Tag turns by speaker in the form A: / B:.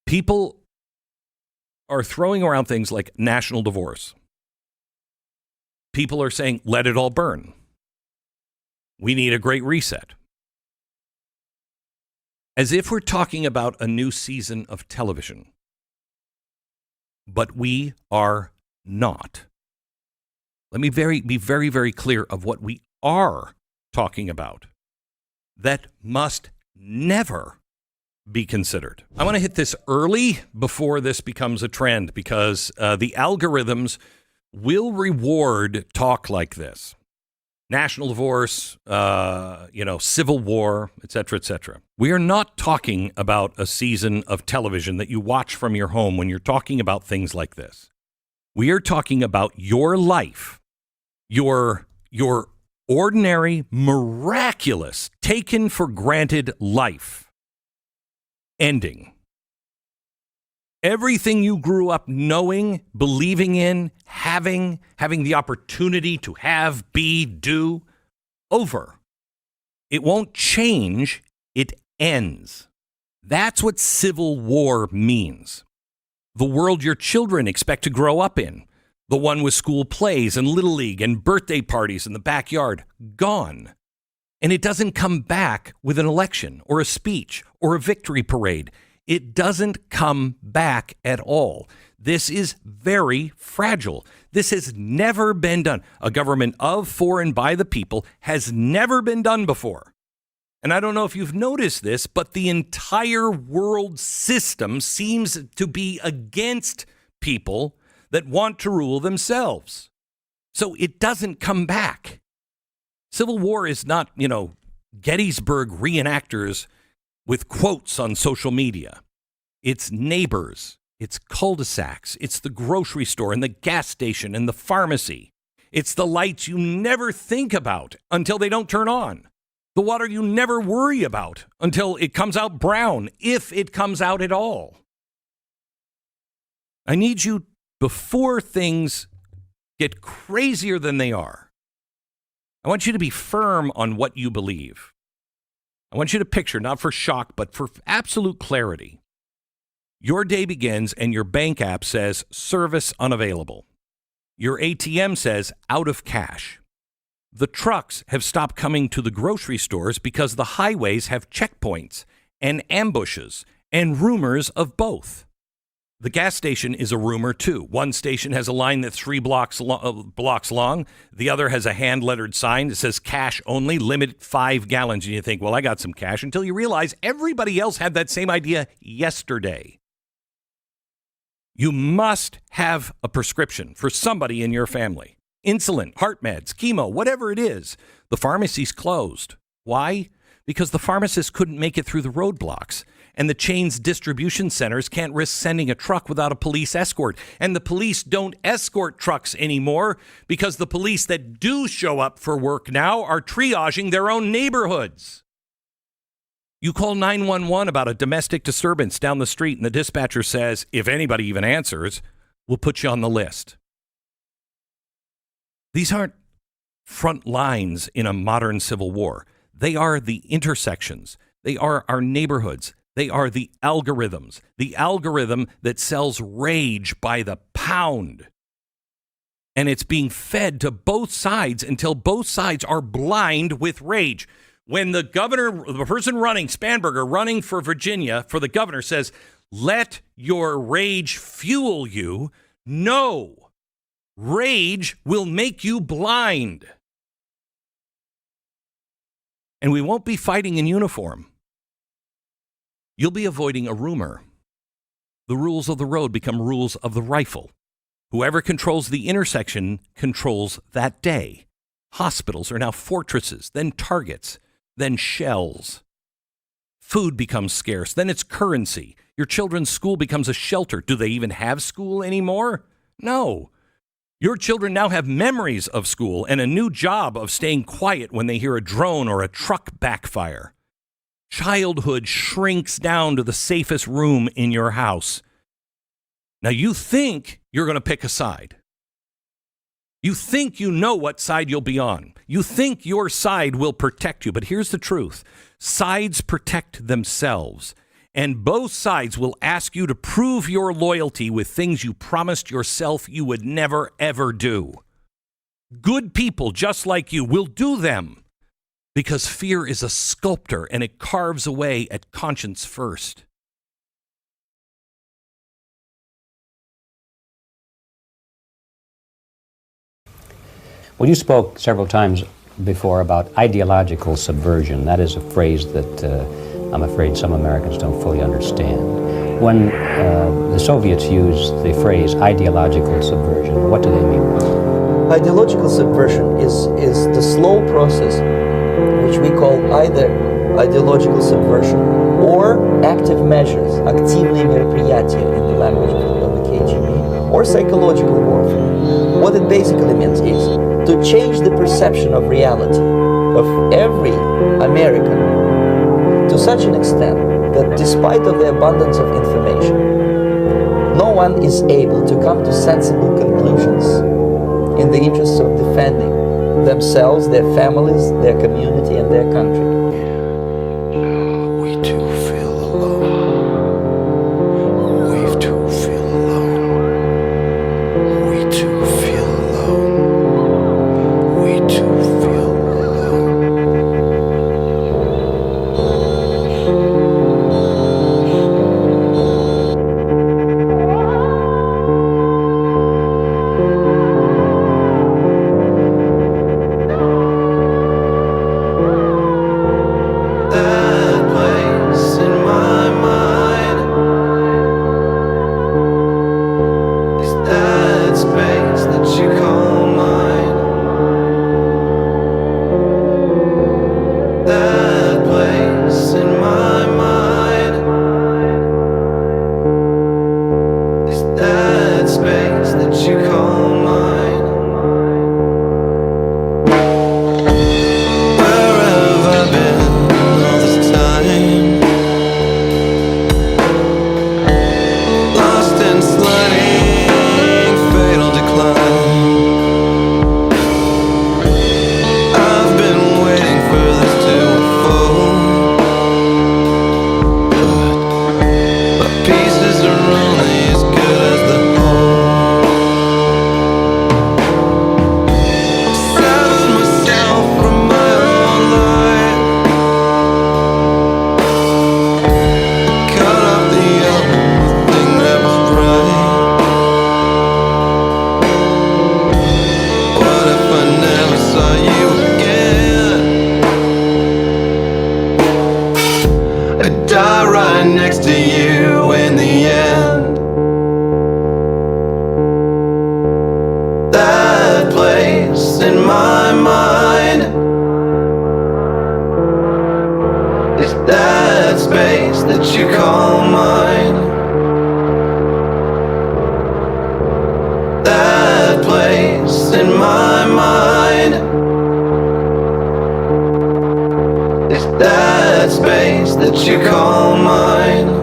A: People are throwing around things like national divorce. People are saying, let it all burn. We need a great reset. As if we're talking about a new season of television. But we are not. Let me be very, very clear of what we are talking about. That must never be considered. I want to hit this early before this becomes a trend, because the algorithms will reward talk like this. National divorce, civil war, et cetera, et cetera. We are not talking about a season of television that you watch from your home when you're talking about things like this. We are talking about your life, your ordinary, miraculous, taken for granted life ending. Everything you grew up knowing, believing in, having the opportunity to have, be, do, over. It won't change. It ends. That's what civil war means. The world your children expect to grow up in. The one with school plays and Little League and birthday parties in the backyard. Gone. And it doesn't come back with an election or a speech or a victory parade. It doesn't come back at all. This is very fragile. This has never been done. A government of, for, and by the people has never been done before. And I don't know if you've noticed this, but the entire world system seems to be against people that want to rule themselves. So it doesn't come back. Civil war is not, Gettysburg reenactors with quotes on social media. It's neighbors. It's cul-de-sacs. It's the grocery store and the gas station and the pharmacy. It's the lights you never think about until they don't turn on. The water you never worry about until it comes out brown, if it comes out at all. I need you, before things get crazier than they are, I want you to be firm on what you believe. I want you to picture, not for shock, but for absolute clarity. Your day begins and your bank app says service unavailable. Your ATM says out of cash. The trucks have stopped coming to the grocery stores because the highways have checkpoints and ambushes and rumors of both. The gas station is a rumor, too. One station has a line that's 3 blocks long. The other has a hand-lettered sign that says cash only, limit 5 gallons. And you think, well, I got some cash, until you realize everybody else had that same idea yesterday. You must have a prescription for somebody in your family. Insulin, heart meds, chemo, whatever it is. The pharmacy's closed. Why? Because the pharmacist couldn't make it through the roadblocks. And the chain's distribution centers can't risk sending a truck without a police escort. And the police don't escort trucks anymore because the police that do show up for work now are triaging their own neighborhoods. You call 911 about a domestic disturbance down the street, and the dispatcher says, if anybody even answers, we'll put you on the list. These aren't front lines in a modern civil war. They are the intersections. They are our neighborhoods. They are the algorithms. The algorithm that sells rage by the pound. And it's being fed to both sides until both sides are blind with rage. When the person running, Spanberger, running for Virginia, for the governor, says, let your rage fuel you, no. Rage will make you blind. And we won't be fighting in uniform. You'll be avoiding a rumor. The rules of the road become rules of the rifle. Whoever controls the intersection controls that day. Hospitals are now fortresses, then targets, then shells. Food becomes scarce, then it's currency. Your children's school becomes a shelter. Do they even have school anymore? No. Your children now have memories of school and a new job of staying quiet when they hear a drone or a truck backfire. Childhood shrinks down to the safest room in your house. Now you think you're going to pick a side. You think you know what side you'll be on. You think your side will protect you. But here's the truth. Sides protect themselves. And both sides will ask you to prove your loyalty with things you promised yourself you would never, ever do. Good people just like you will do them because fear is a sculptor and it carves away at conscience first.
B: Well, you spoke several times before about ideological subversion. That is a phrase that I'm afraid some Americans don't fully understand. When the Soviets used the phrase ideological subversion, what do they mean?
C: Ideological subversion is the slow process which we call either ideological subversion or active measures, активные мероприятия in the language of the KGB, or psychological warfare. What it basically means is to change the perception of reality of every American to such an extent that despite of the abundance of information, no one is able to come to sensible conclusions in the interests of defending themselves, their families, their community, and their country.
D: We too feel alone. We too feel alone. We too feel alone. We too feel alone. That place in my mind is that space that you call mine. That place in my mind is that space that you call mine. Where have I been all this time? Lost in sliding fatal decline. I've been waiting for this to unfold, but my pieces are only as good as the whole. Severed myself from my own life, cut off the only thing that was right. What if I never saw you again? I'd die right next to you in the end. That place in my mind is that space that you call mine. That place in my mind is that space that you call mine.